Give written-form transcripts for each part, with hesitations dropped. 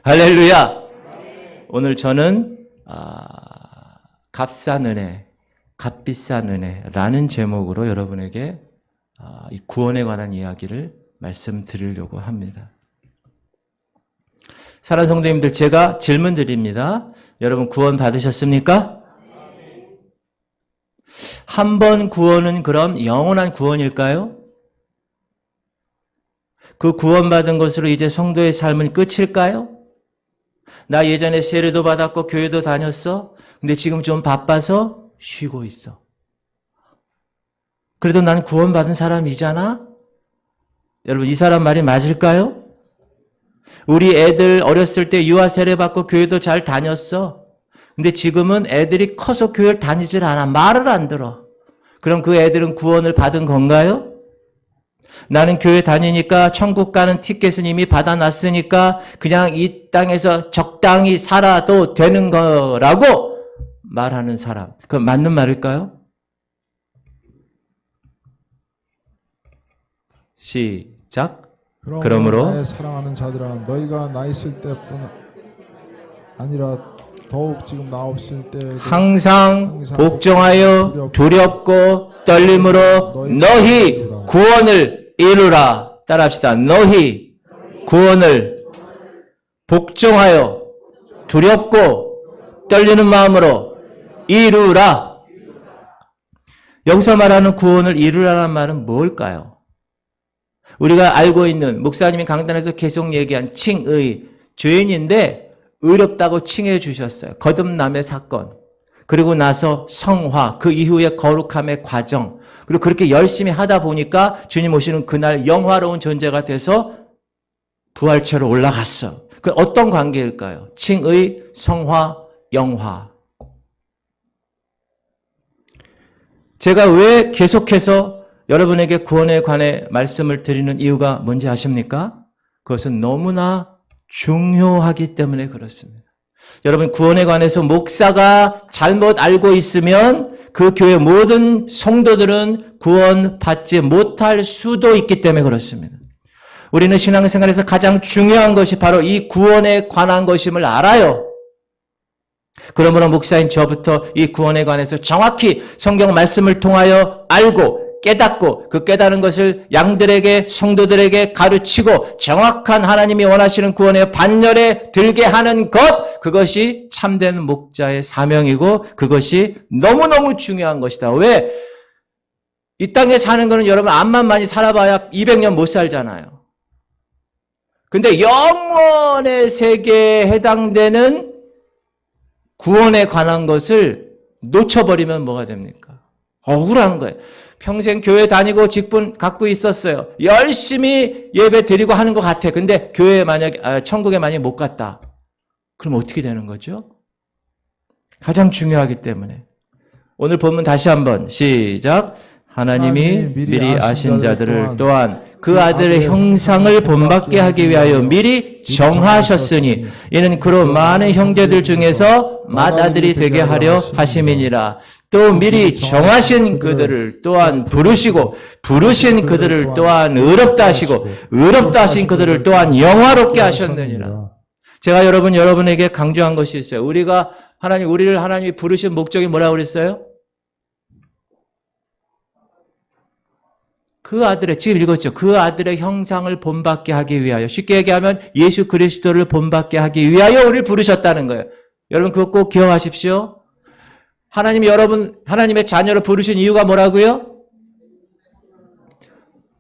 할렐루야. 오늘 저는 값싼 은혜, 값비싼 은혜라는 제목으로 여러분에게 이 구원에 관한 이야기를 말씀드리려고 합니다. 사랑하는 성도님들, 제가 질문 드립니다. 여러분 구원 받으셨습니까? 한 번 구원은 그럼 영원한 구원일까요? 그 구원받은 것으로 이제 성도의 삶은 끝일까요? 나 예전에 세례도 받았고 교회도 다녔어. 근데 지금 좀 바빠서 쉬고 있어. 그래도 난 구원받은 사람이잖아? 여러분, 이 사람 말이 맞을까요? 우리 애들 어렸을 때 유아 세례 받고 교회도 잘 다녔어. 근데 지금은 애들이 커서 교회를 다니질 않아. 말을 안 들어. 그럼 그 애들은 구원을 받은 건가요? 나는 교회 다니니까 천국 가는 티켓은 이미 받아놨으니까 그냥 이 땅에서 적당히 살아도 되는 거라고 말하는 사람. 그건 맞는 말일까요? 시작. 그러므로 나의 사랑하는 자들아, 너희가 나 있을 때뿐 아니라 더욱 지금 나 없을 때에도 항상 복종하여 두렵고 떨림으로 너희 구원을 이루라. 따라합시다. 너희 구원을 복종하여 두렵고 떨리는 마음으로 이루라. 여기서 말하는 구원을 이루라는 말은 뭘까요? 우리가 알고 있는 목사님이 강단에서 계속 얘기한 칭의, 죄인인데 의롭다고 칭해 주셨어요. 거듭남의 사건. 그리고 나서 성화, 그 이후에 거룩함의 과정. 그리고 그렇게 열심히 하다 보니까 주님 오시는 그날 영화로운 존재가 돼서 부활체로 올라갔어. 그 어떤 관계일까요? 칭의, 성화, 영화. 제가 왜 계속해서 여러분에게 구원에 관해 말씀을 드리는 이유가 뭔지 아십니까? 그것은 너무나 중요하기 때문에 그렇습니다. 여러분, 구원에 관해서 목사가 잘못 알고 있으면 그 교회 모든 성도들은 구원받지 못할 수도 있기 때문에 그렇습니다. 우리는 신앙생활에서 가장 중요한 것이 바로 이 구원에 관한 것임을 알아요. 그러므로 목사인 저부터 이 구원에 관해서 정확히 성경 말씀을 통하여 알고 깨닫고 그 깨달은 것을 양들에게 성도들에게 가르치고 정확한 하나님이 원하시는 구원의 반열에 들게 하는 것, 그것이 참된 목자의 사명이고 그것이 너무너무 중요한 것이다. 왜? 이 땅에 사는 거는 여러분 암만 많이 살아봐야 200년 못 살잖아요. 근데 영원의 세계에 해당되는 구원에 관한 것을 놓쳐버리면 뭐가 됩니까? 억울한 거예요. 평생 교회 다니고 직분 갖고 있었어요. 열심히 예배 드리고 하는 것 같아. 근데 교회에 천국에 만약에 못 갔다. 그럼 어떻게 되는 거죠? 가장 중요하기 때문에. 오늘 본문 다시 한번 시작. 하나님이 미리 아신 자들을 또한 그 아들의 형상을 본받게 하기 위하여 미리 정하셨으니 이는 그로 많은 형제들 중에서 맏아들이 되게 하려 하심이니라. 또 미리 정하신 그들을 또한 부르시고 부르신 그들을 또한 의롭다 하시고 의롭다 하신 그들을 또한 영화롭게 하셨느니라. 제가 여러분에게 강조한 것이 있어요. 우리를 하나님이 부르신 목적이 뭐라고 그랬어요? 그 아들의, 지금 읽었죠. 그 아들의 형상을 본받게 하기 위하여. 쉽게 얘기하면 예수 그리스도를 본받게 하기 위하여 우리를 부르셨다는 거예요. 여러분 그거 꼭 기억하십시오. 하나님이 하나님의 자녀로 부르신 이유가 뭐라고요?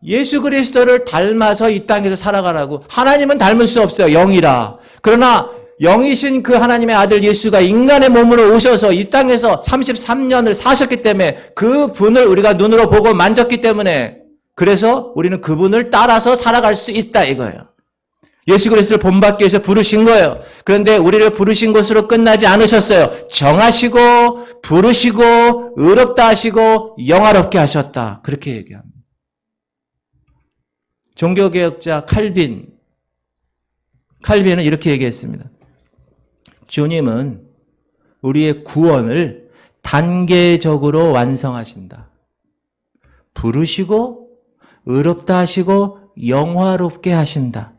예수 그리스도를 닮아서 이 땅에서 살아가라고. 하나님은 닮을 수 없어요. 영이라. 그러나 영이신 그 하나님의 아들 예수가 인간의 몸으로 오셔서 이 땅에서 33년을 사셨기 때문에 그 분을 우리가 눈으로 보고 만졌기 때문에 그래서 우리는 그분을 따라서 살아갈 수 있다 이거예요. 예수 그리스도를 본받기 위해서 부르신 거예요. 그런데 우리를 부르신 것으로 끝나지 않으셨어요. 정하시고 부르시고 의롭다 하시고 영화롭게 하셨다. 그렇게 얘기합니다. 종교개혁자 칼빈은 이렇게 얘기했습니다. 주님은 우리의 구원을 단계적으로 완성하신다. 부르시고 의롭다 하시고 영화롭게 하신다.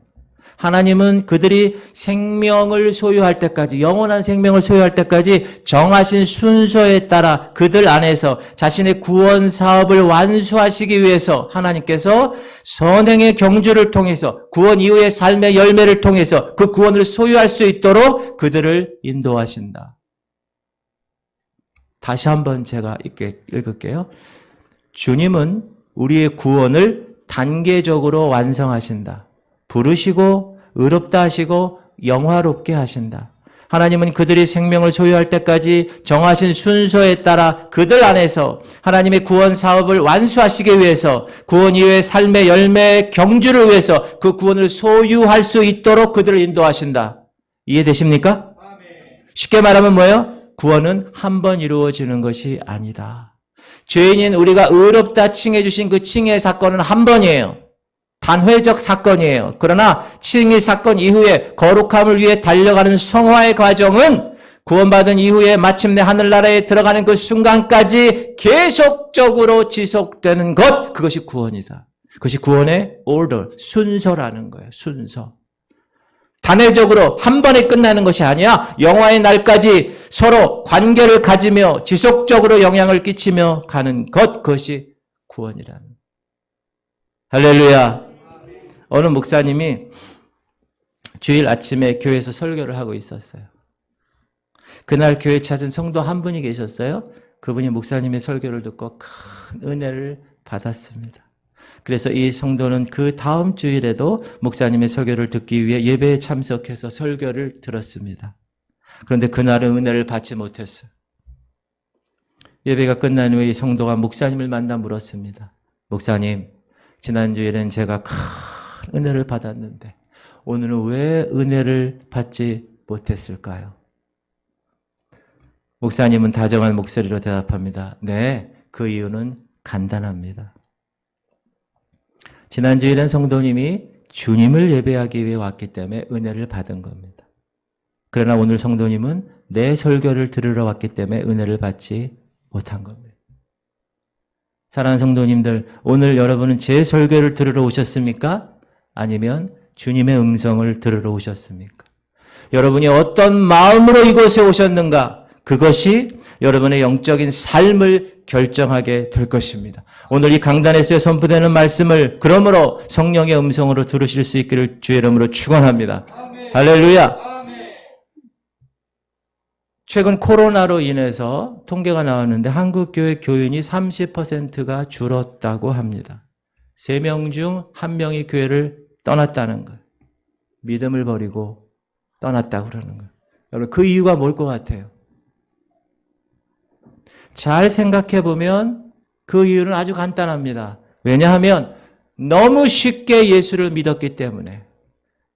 하나님은 그들이 생명을 소유할 때까지, 영원한 생명을 소유할 때까지 정하신 순서에 따라 그들 안에서 자신의 구원 사업을 완수하시기 위해서 하나님께서 선행의 경주를 통해서 구원 이후의 삶의 열매를 통해서 그 구원을 소유할 수 있도록 그들을 인도하신다. 다시 한번 제가 읽을게요. 주님은 우리의 구원을 단계적으로 완성하신다. 부르시고 의롭다 하시고 영화롭게 하신다. 하나님은 그들이 생명을 소유할 때까지 정하신 순서에 따라 그들 안에서 하나님의 구원 사업을 완수하시기 위해서 구원 이후의 삶의 열매의 경주를 위해서 그 구원을 소유할 수 있도록 그들을 인도하신다. 이해되십니까? 쉽게 말하면 뭐예요? 구원은 한 번 이루어지는 것이 아니다. 죄인인 우리가 의롭다 칭해 주신 그 칭의 사건은 한 번이에요. 단회적 사건이에요. 그러나 칭의 사건 이후에 거룩함을 위해 달려가는 성화의 과정은 구원받은 이후에 마침내 하늘나라에 들어가는 그 순간까지 계속적으로 지속되는 것, 그것이 구원이다. 그것이 구원의 order, 순서라는 거예요. 순서. 단회적으로 한 번에 끝나는 것이 아니야. 영화의 날까지 서로 관계를 가지며 지속적으로 영향을 끼치며 가는 것, 그것이 구원이라는 거예요. 할렐루야. 어느 목사님이 주일 아침에 교회에서 설교를 하고 있었어요. 그날 교회 찾은 성도 한 분이 계셨어요. 그분이 목사님의 설교를 듣고 큰 은혜를 받았습니다. 그래서 이 성도는 그 다음 주일에도 목사님의 설교를 듣기 위해 예배에 참석해서 설교를 들었습니다. 그런데 그날은 은혜를 받지 못했어요. 예배가 끝난 후에 이 성도가 목사님을 만나 물었습니다. 목사님, 지난주에는 제가 큰 은혜를 받았는데 오늘은 왜 은혜를 받지 못했을까요? 목사님은 다정한 목소리로 대답합니다. 네, 그 이유는 간단합니다. 지난주에는 성도님이 주님을 예배하기 위해 왔기 때문에 은혜를 받은 겁니다. 그러나 오늘 성도님은 내 설교를 들으러 왔기 때문에 은혜를 받지 못한 겁니다. 사랑하는 성도님들, 오늘 여러분은 제 설교를 들으러 오셨습니까? 아니면 주님의 음성을 들으러 오셨습니까? 여러분이 어떤 마음으로 이곳에 오셨는가? 그것이 여러분의 영적인 삶을 결정하게 될 것입니다. 오늘 이 강단에서 선포되는 말씀을 그러므로 성령의 음성으로 들으실 수 있기를 주의 이름으로 축원합니다. 아멘. 할렐루야. 아멘. 최근 코로나로 인해서 통계가 나왔는데 한국 교회 교인이 30%가 줄었다고 합니다. 3명 중 1명이 교회를 떠났다는 거예요. 믿음을 버리고 떠났다고 그러는 거예요. 여러분, 그 이유가 뭘 것 같아요? 잘 생각해 보면 그 이유는 아주 간단합니다. 왜냐하면 너무 쉽게 예수를 믿었기 때문에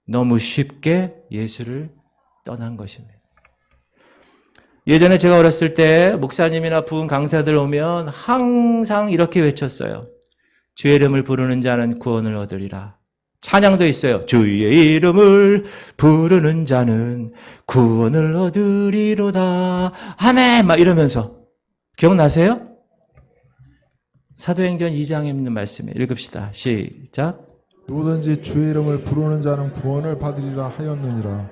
너무 쉽게 예수를 떠난 것입니다. 예전에 제가 어렸을 때 목사님이나 부흥 강사들 오면 항상 이렇게 외쳤어요. 주의 이름을 부르는 자는 구원을 얻으리라. 찬양도 있어요. 주의 이름을 부르는 자는 구원을 얻으리로다. 아멘! 막 이러면서. 기억나세요? 사도행전 2장에 있는 말씀이에요. 읽읍시다. 시작. 누구든지 주의 이름을 부르는 자는 구원을 받으리라 하였느니라.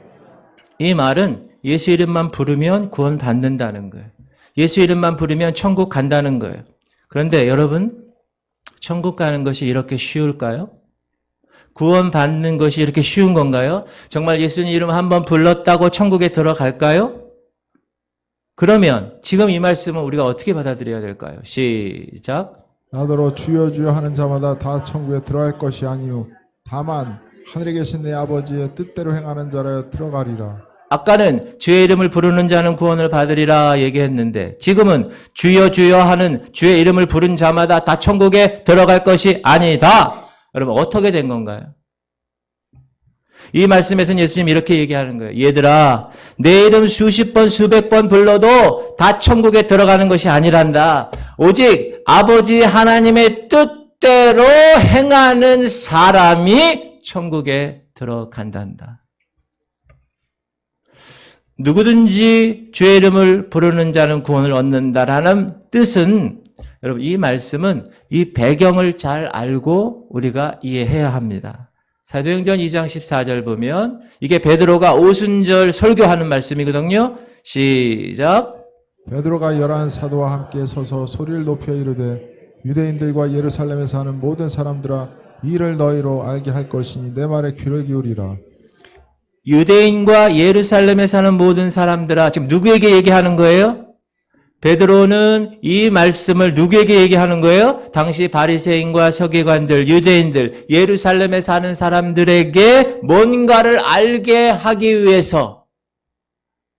이 말은 예수 이름만 부르면 구원 받는다는 거예요. 예수 이름만 부르면 천국 간다는 거예요. 그런데 여러분, 천국 가는 것이 이렇게 쉬울까요? 구원 받는 것이 이렇게 쉬운 건가요? 정말 예수님 이름 한번 불렀다고 천국에 들어갈까요? 그러면 지금 이 말씀은 우리가 어떻게 받아들여야 될까요? 시작. 나더러 주여 주여 하는 자마다 다 천국에 들어갈 것이 아니요 다만 하늘에 계신 내 아버지의 뜻대로 행하는 자라여 들어가리라. 아까는 주의 이름을 부르는 자는 구원을 받으리라 얘기했는데 지금은 주여 주여 하는 주의 이름을 부른 자마다 다 천국에 들어갈 것이 아니다. 여러분, 어떻게 된 건가요? 이 말씀에서는 예수님 이렇게 얘기하는 거예요. 얘들아, 내 이름 수십 번 수백 번 불러도 다 천국에 들어가는 것이 아니란다. 오직 아버지 하나님의 뜻대로 행하는 사람이 천국에 들어간단다. 누구든지 주의 이름을 부르는 자는 구원을 얻는다라는 뜻은, 여러분, 이 말씀은 이 배경을 잘 알고 우리가 이해해야 합니다. 사도행전 2장 14절 보면 이게 베드로가 오순절 설교하는 말씀이거든요. 시작. 베드로가 11 사도와 함께 서서 소리를 높여 이르되 유대인들과 예루살렘에 사는 모든 사람들아 이 일을 너희로 알게 할 것이니 내 말에 귀를 기울이라. 유대인과 예루살렘에 사는 모든 사람들아, 지금 누구에게 얘기하는 거예요? 베드로는 이 말씀을 누구에게 얘기하는 거예요? 당시 바리새인과 서기관들, 유대인들, 예루살렘에 사는 사람들에게 뭔가를 알게 하기 위해서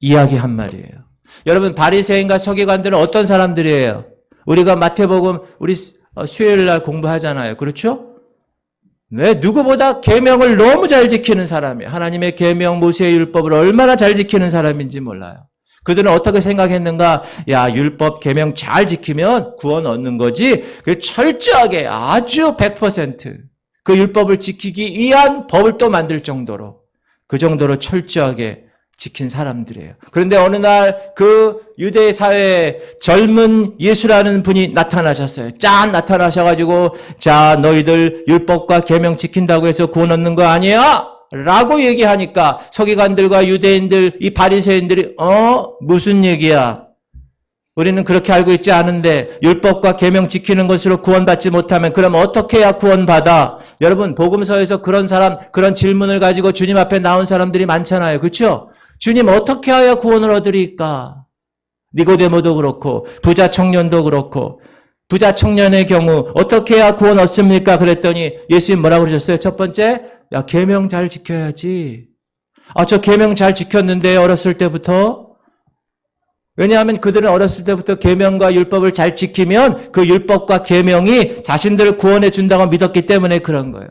이야기한 말이에요. 여러분, 바리새인과 서기관들은 어떤 사람들이에요? 우리가 마태복음 우리 수요일 날 공부하잖아요. 그렇죠? 네, 누구보다 계명을 너무 잘 지키는 사람이에요. 하나님의 계명, 모세의 율법을 얼마나 잘 지키는 사람인지 몰라요. 그들은 어떻게 생각했는가? 야, 율법, 계명 잘 지키면 구원 얻는 거지. 그 철저하게 아주 100% 그 율법을 지키기 위한 법을 또 만들 정도로 그 정도로 철저하게 지킨 사람들이에요. 그런데 어느 날 그 유대 사회에 젊은 예수라는 분이 나타나셨어요. 짠 나타나셔가지고 자 너희들 율법과 계명 지킨다고 해서 구원 얻는 거 아니야? 라고 얘기하니까 서기관들과 유대인들 이 바리새인들이 무슨 얘기야? 우리는 그렇게 알고 있지 않은데 율법과 계명 지키는 것으로 구원받지 못하면 그럼 어떻게 해야 구원받아? 여러분 복음서에서 그런 사람 그런 질문을 가지고 주님 앞에 나온 사람들이 많잖아요. 그렇죠? 주님 어떻게 하여 구원을 얻으리까? 니고데모도 그렇고 부자 청년도 그렇고 부자 청년의 경우 어떻게 해야 구원 얻습니까? 그랬더니 예수님 뭐라고 그러셨어요? 첫 번째, 야 계명 잘 지켜야지. 저 계명 잘 지켰는데 어렸을 때부터. 왜냐하면 그들은 어렸을 때부터 계명과 율법을 잘 지키면 그 율법과 계명이 자신들을 구원해 준다고 믿었기 때문에 그런 거예요.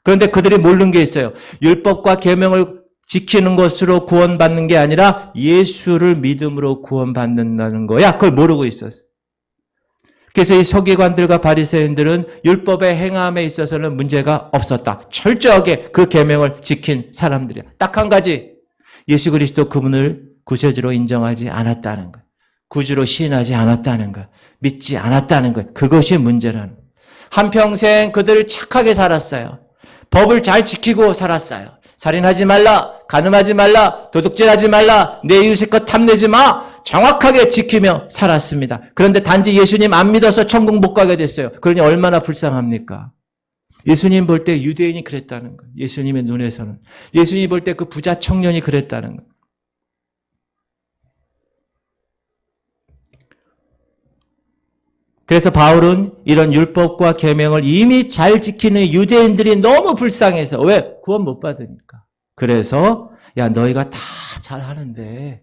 그런데 그들이 모르는 게 있어요. 율법과 계명을 지키는 것으로 구원받는 게 아니라 예수를 믿음으로 구원받는다는 거야. 그걸 모르고 있었어요. 그래서 이 서기관들과 바리새인들은 율법의 행함에 있어서는 문제가 없었다. 철저하게 그 계명을 지킨 사람들이야. 딱 한 가지. 예수 그리스도 그분을 구세주로 인정하지 않았다는 것. 구주로 시인하지 않았다는 것. 믿지 않았다는 것. 그것이 문제라는 것. 한평생 그들을 착하게 살았어요. 법을 잘 지키고 살았어요. 살인하지 말라, 간음하지 말라, 도둑질하지 말라, 내 이웃의 것 탐내지 마. 정확하게 지키며 살았습니다. 그런데 단지 예수님 안 믿어서 천국 못 가게 됐어요. 그러니 얼마나 불쌍합니까? 예수님 볼 때 유대인이 그랬다는 거예요. 예수님의 눈에서는. 예수님이 볼 때 그 부자 청년이 그랬다는 거예요. 그래서 바울은 이런 율법과 계명을 이미 잘 지키는 유대인들이 너무 불쌍해서 왜? 구원 못 받으니까. 그래서 야 너희가 다 잘하는데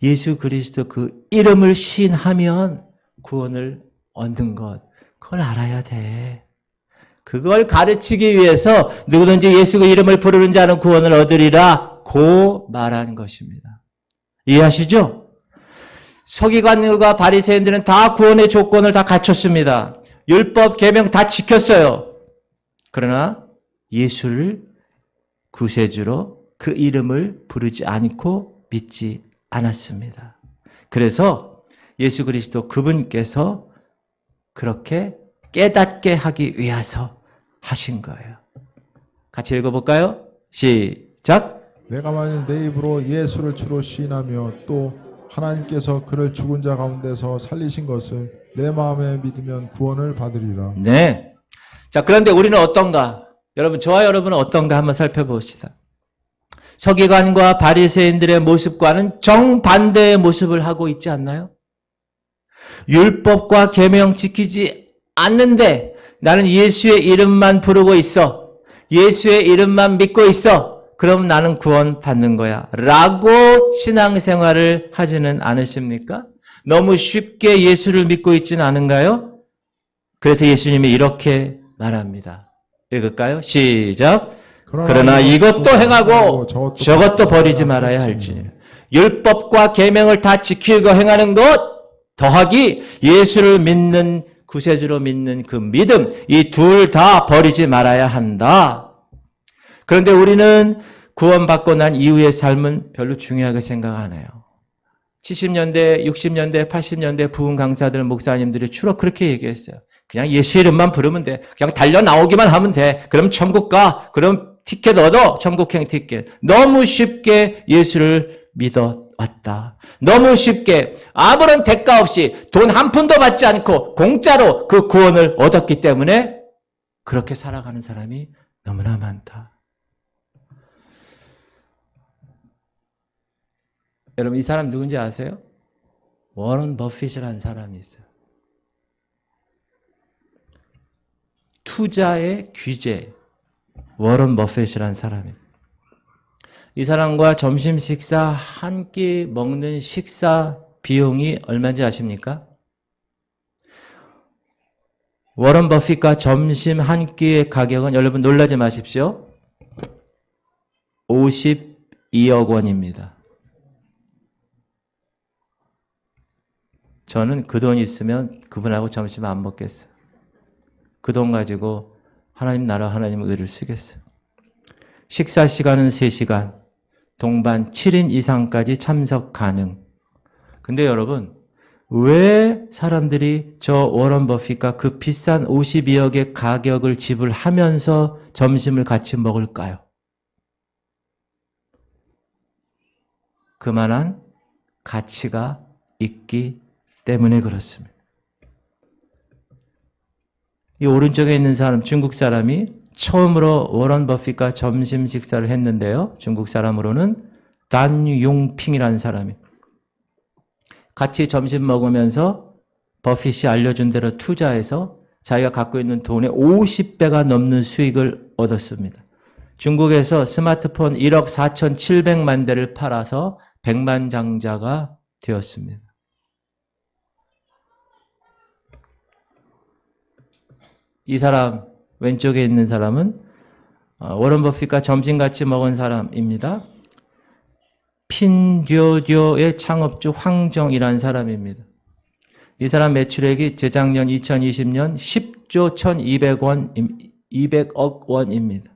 예수 그리스도 그 이름을 시인하면 구원을 얻는 것 그걸 알아야 돼. 그걸 가르치기 위해서 누구든지 예수 그 이름을 부르는 자는 구원을 얻으리라 고 말한 것입니다. 이해하시죠? 서기관들과 바리새인들은 다 구원의 조건을 다 갖췄습니다. 율법, 계명 다 지켰어요. 그러나 예수를 구세주로 그 이름을 부르지 않고 믿지 않았습니다. 그래서 예수 그리스도 그분께서 그렇게 깨닫게 하기 위해서 하신 거예요. 같이 읽어볼까요? 시작. 내가 만일 내 입으로 예수를 주로 시인하며 또 하나님께서 그를 죽은 자 가운데서 살리신 것을 내 마음에 믿으면 구원을 받으리라. 네. 자, 그런데 우리는 어떤가? 여러분, 저와 여러분은 어떤가 한번 살펴봅시다. 서기관과 바리새인들의 모습과는 정반대의 모습을 하고 있지 않나요? 율법과 계명 지키지 않는데 나는 예수의 이름만 부르고 있어. 예수의 이름만 믿고 있어. 그럼 나는 구원 받는 거야. 라고 신앙생활을 하지는 않으십니까? 너무 쉽게 예수를 믿고 있지는 않은가요? 그래서 예수님이 이렇게 말합니다. 읽을까요? 시작. 그러나 이것도 행하고 저것도 버리지 말아야 할지니라. 율법과 계명을 다 지키고 행하는 것 더하기 예수를 믿는 구세주로 믿는 그 믿음 이 둘 다 버리지 말아야 한다. 그런데 우리는 구원받고 난 이후의 삶은 별로 중요하게 생각 안 해요. 70년대, 60년대, 80년대 부흥 강사들, 목사님들이 주로 그렇게 얘기했어요. 그냥 예수 이름만 부르면 돼. 그냥 달려 나오기만 하면 돼. 그럼 천국 가. 그럼 티켓 얻어. 천국행 티켓. 너무 쉽게 예수를 믿어왔다. 너무 쉽게 아무런 대가 없이 돈 한 푼도 받지 않고 공짜로 그 구원을 얻었기 때문에 그렇게 살아가는 사람이 너무나 많다. 여러분 이 사람 누군지 아세요? 워런 버핏이라는 사람이 있어요. 투자의 귀재 워런 버핏이라는 사람입니다. 이 사람과 점심 식사 한 끼 먹는 식사 비용이 얼마인지 아십니까? 워런 버핏과 점심 한 끼의 가격은 여러분 놀라지 마십시오. 52억 원입니다. 저는 그 돈 있으면 그분하고 점심 안 먹겠어요. 그 돈 가지고 하나님 나라 하나님 의를 쓰겠어요. 식사 시간은 3시간, 동반 7인 이상까지 참석 가능. 근데 여러분 왜 사람들이 저 워런 버핏과 그 비싼 52억의 가격을 지불하면서 점심을 같이 먹을까요? 그만한 가치가 있기 때문에 그렇습니다. 이 오른쪽에 있는 사람, 중국 사람이 처음으로 워런 버핏과 점심 식사를 했는데요. 중국 사람으로는 단용핑이라는 사람이 같이 점심 먹으면서 버핏이 알려준 대로 투자해서 자기가 갖고 있는 돈의 50배가 넘는 수익을 얻었습니다. 중국에서 스마트폰 1억 4,700만 대를 팔아서 백만장자가 되었습니다. 이 사람 왼쪽에 있는 사람은 워런 버핏과 점심 같이 먹은 사람입니다. 핀듀어의 창업주 황정이라는 사람입니다. 이 사람 매출액이 재작년 2020년 10조 1,200억 원입니다.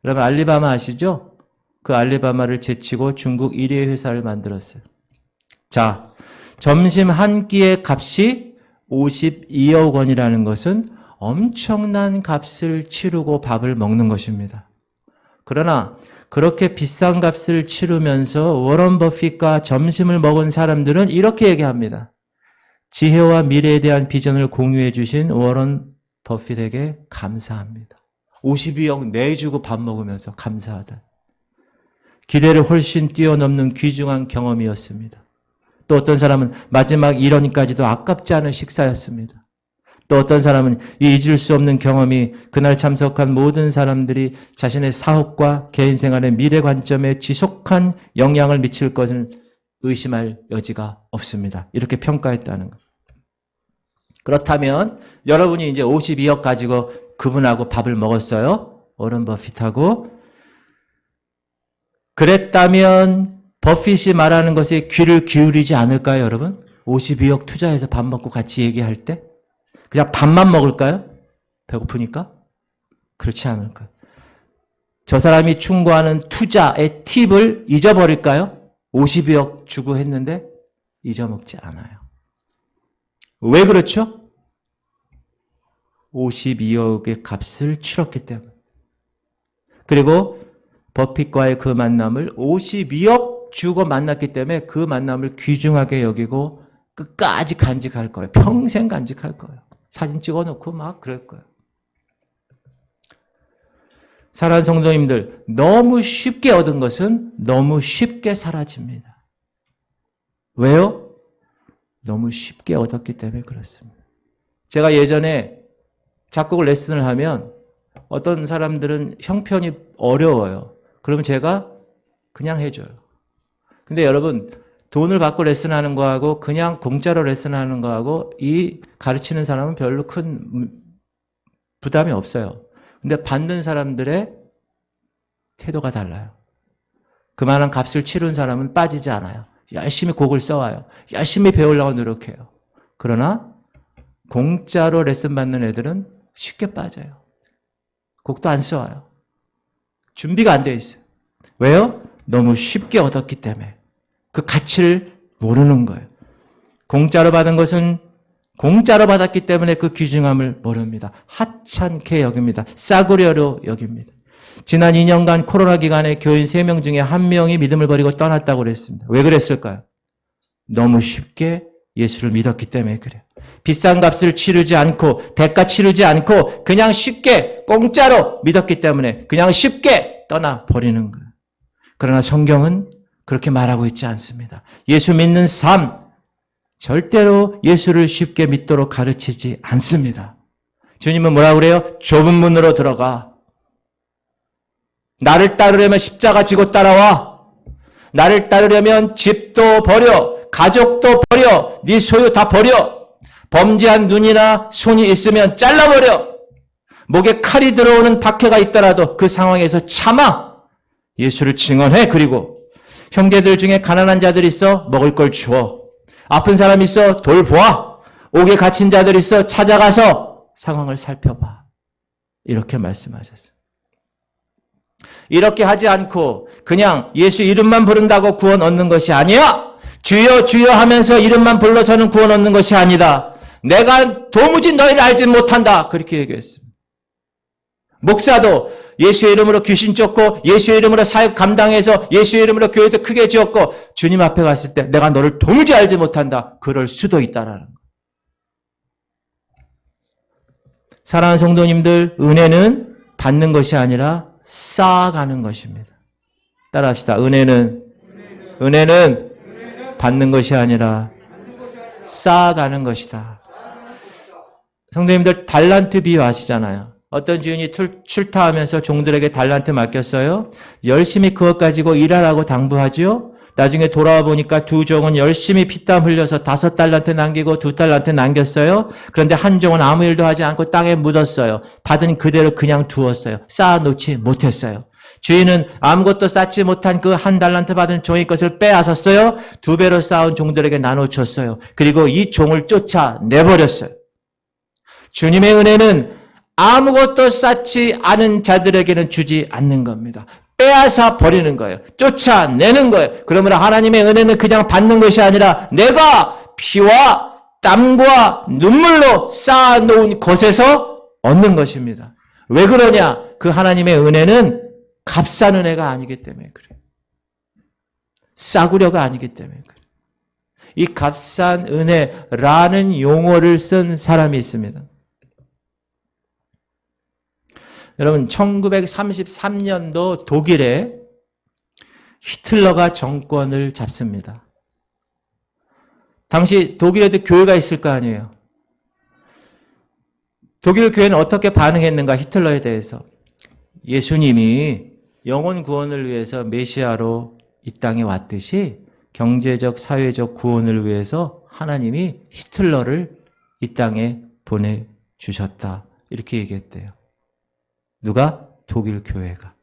여러분 알리바마 아시죠? 그 알리바마를 제치고 중국 1위 회사를 만들었어요. 자, 점심 한 끼의 값이 52억 원이라는 것은 엄청난 값을 치르고 밥을 먹는 것입니다. 그러나 그렇게 비싼 값을 치르면서 워런 버핏과 점심을 먹은 사람들은 이렇게 얘기합니다. 지혜와 미래에 대한 비전을 공유해 주신 워런 버핏에게 감사합니다. 52억 내주고 밥 먹으면서 감사하다. 기대를 훨씬 뛰어넘는 귀중한 경험이었습니다. 또 어떤 사람은 마지막 일원까지도 아깝지 않은 식사였습니다. 또 어떤 사람은 이 잊을 수 없는 경험이 그날 참석한 모든 사람들이 자신의 사업과 개인 생활의 미래 관점에 지속한 영향을 미칠 것을 의심할 여지가 없습니다. 이렇게 평가했다는 것. 그렇다면 여러분이 이제 52억 가지고 그분하고 밥을 먹었어요. 워런 버핏하고. 그랬다면 버핏이 말하는 것에 귀를 기울이지 않을까요, 여러분? 52억 투자해서 밥 먹고 같이 얘기할 때? 그냥 밥만 먹을까요? 배고프니까? 그렇지 않을까요? 저 사람이 충고하는 투자의 팁을 잊어버릴까요? 52억 주고 했는데 잊어먹지 않아요. 왜 그렇죠? 52억의 값을 치렀기 때문에. 그리고 버핏과의 그 만남을 52억 주고 만났기 때문에 그 만남을 귀중하게 여기고 끝까지 간직할 거예요. 평생 간직할 거예요. 사진 찍어놓고 막 그럴 거예요. 사랑하는 성도님들, 너무 쉽게 얻은 것은 너무 쉽게 사라집니다. 왜요? 너무 쉽게 얻었기 때문에 그렇습니다. 제가 예전에 작곡 레슨을 하면 어떤 사람들은 형편이 어려워요. 그러면 제가 그냥 해줘요. 근데 여러분, 돈을 받고 레슨하는 거하고 그냥 공짜로 레슨하는 거하고 이 가르치는 사람은 별로 큰 부담이 없어요. 근데 받는 사람들의 태도가 달라요. 그만한 값을 치른 사람은 빠지지 않아요. 열심히 곡을 써와요. 열심히 배우려고 노력해요. 그러나 공짜로 레슨 받는 애들은 쉽게 빠져요. 곡도 안 써와요. 준비가 안 돼 있어요. 왜요? 너무 쉽게 얻었기 때문에. 그 가치를 모르는 거예요. 공짜로 받은 것은 공짜로 받았기 때문에 그 귀중함을 모릅니다. 하찮게 여깁니다. 싸구려로 여깁니다. 지난 2년간 코로나 기간에 교인 3명 중에 1명이 믿음을 버리고 떠났다고 그랬습니다. 왜 그랬을까요? 너무 쉽게 예수를 믿었기 때문에 그래요. 비싼 값을 치르지 않고 대가 치르지 않고 그냥 쉽게 공짜로 믿었기 때문에 그냥 쉽게 떠나버리는 거예요. 그러나 성경은 그렇게 말하고 있지 않습니다. 예수 믿는 삶, 절대로 예수를 쉽게 믿도록 가르치지 않습니다. 주님은 뭐라고 그래요? 좁은 문으로 들어가. 나를 따르려면 십자가 지고 따라와. 나를 따르려면 집도 버려. 가족도 버려. 네 소유 다 버려. 범죄한 눈이나 손이 있으면 잘라버려. 목에 칼이 들어오는 박해가 있더라도 그 상황에서 참아. 예수를 증언해. 그리고 형제들 중에 가난한 자들이 있어 먹을 걸 주어. 아픈 사람 있어 돌보아. 옥에 갇힌 자들 있어 찾아가서 상황을 살펴봐. 이렇게 말씀하셨어요. 이렇게 하지 않고 그냥 예수 이름만 부른다고 구원 얻는 것이 아니야. 주여 주여 하면서 이름만 불러서는 구원 얻는 것이 아니다. 내가 도무지 너희를 알지 못한다. 그렇게 얘기했습니다. 목사도 예수의 이름으로 귀신 쫓고 예수의 이름으로 사역 감당해서 예수의 이름으로 교회도 크게 지었고 주님 앞에 갔을 때 내가 너를 도무지 알지 못한다. 그럴 수도 있다라는 거예요. 사랑하는 성도님들, 은혜는 받는 것이 아니라 쌓아가는 것입니다. 따라합시다. 은혜는 받는 것이 아니라 쌓아가는 것이다. 성도님들 달란트 비유 아시잖아요. 어떤 주인이 출타하면서 종들에게 달란트 맡겼어요. 열심히 그것 가지고 일하라고 당부하죠. 나중에 돌아와 보니까 두 종은 열심히 피땀 흘려서 5달란트 남기고 2달란트 남겼어요. 그런데 한 종은 아무 일도 하지 않고 땅에 묻었어요. 받은 그대로 그냥 두었어요. 쌓아놓지 못했어요. 주인은 아무것도 쌓지 못한 그 1달란트 받은 종의 것을 빼앗았어요. 2배로 쌓은 종들에게 나눠줬어요. 그리고 이 종을 쫓아내버렸어요. 주님의 은혜는 아무것도 쌓지 않은 자들에게는 주지 않는 겁니다. 빼앗아 버리는 거예요. 쫓아내는 거예요. 그러므로 하나님의 은혜는 그냥 받는 것이 아니라 내가 피와 땀과 눈물로 쌓아놓은 것에서 얻는 것입니다. 왜 그러냐? 그 하나님의 은혜는 값싼 은혜가 아니기 때문에 그래요. 싸구려가 아니기 때문에 그래요. 이 값싼 은혜라는 용어를 쓴 사람이 있습니다. 여러분 1933년도 독일에 히틀러가 정권을 잡습니다. 당시 독일에도 교회가 있을 거 아니에요. 독일 교회는 어떻게 반응했는가 히틀러에 대해서. 예수님이 영혼 구원을 위해서 메시아로 이 땅에 왔듯이 경제적 사회적 구원을 위해서 하나님이 히틀러를 이 땅에 보내주셨다. 이렇게 얘기했대요. 누가? 독일 교회가.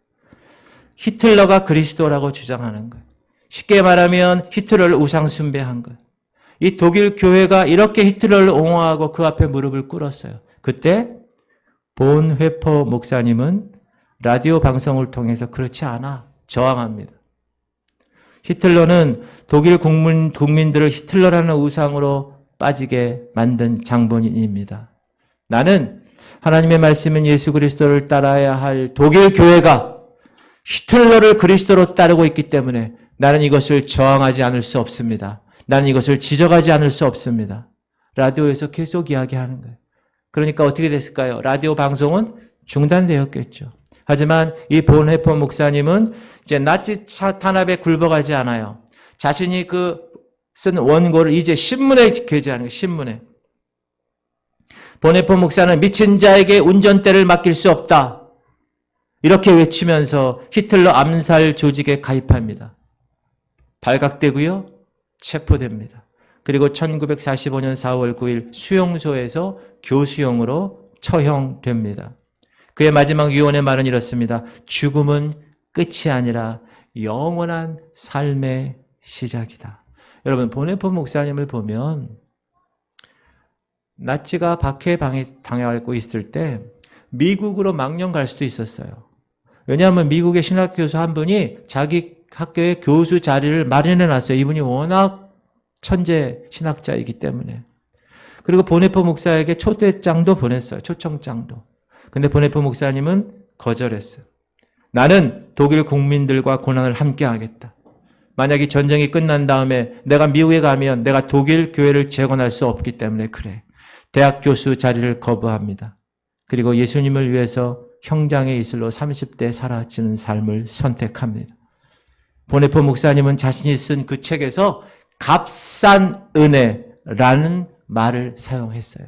히틀러가 그리스도라고 주장하는 거예요. 쉽게 말하면 히틀러를 우상 숭배한 거예요. 이 독일 교회가 이렇게 히틀러를 옹호하고 그 앞에 무릎을 꿇었어요. 그때 본 회퍼 목사님은 라디오 방송을 통해서 그렇지 않아 저항합니다. 히틀러는 독일 국민들을 히틀러라는 우상으로 빠지게 만든 장본인입니다. 나는 하나님의 말씀은 예수 그리스도를 따라야 할 독일 교회가 히틀러를 그리스도로 따르고 있기 때문에 나는 이것을 저항하지 않을 수 없습니다. 나는 이것을 지적하지 않을 수 없습니다. 라디오에서 계속 이야기하는 거예요. 그러니까 어떻게 됐을까요? 라디오 방송은 중단되었겠죠. 하지만 이 본헤퍼 목사님은 이제 나치 탄압에 굴복하지 않아요. 자신이 쓴 원고를 이제 신문에 게재하는 거예요. 신문에. 본헤퍼 목사는 미친 자에게 운전대를 맡길 수 없다. 이렇게 외치면서 히틀러 암살 조직에 가입합니다. 발각되고요. 체포됩니다. 그리고 1945년 4월 9일 수용소에서 교수형으로 처형됩니다. 그의 마지막 유언의 말은 이렇습니다. 죽음은 끝이 아니라 영원한 삶의 시작이다. 여러분, 본헤퍼 목사님을 보면 나치가 박해당하고 있을 때 미국으로 망령 갈 수도 있었어요. 왜냐하면 미국의 신학 교수 한 분이 자기 학교에 교수 자리를 마련해 놨어요. 이분이 워낙 천재 신학자이기 때문에. 그리고 보네포 목사에게 초대장도 보냈어요. 초청장도. 근데 보네포 목사님은 거절했어요. 나는 독일 국민들과 고난을 함께 하겠다. 만약에 전쟁이 끝난 다음에 내가 미국에 가면 내가 독일 교회를 재건할 수 없기 때문에 그래. 대학 교수 자리를 거부합니다. 그리고 예수님을 위해서 형장의 이슬로 30대 사라지는 삶을 선택합니다. 보네포 목사님은 자신이 쓴 그 책에서 값싼 은혜라는 말을 사용했어요.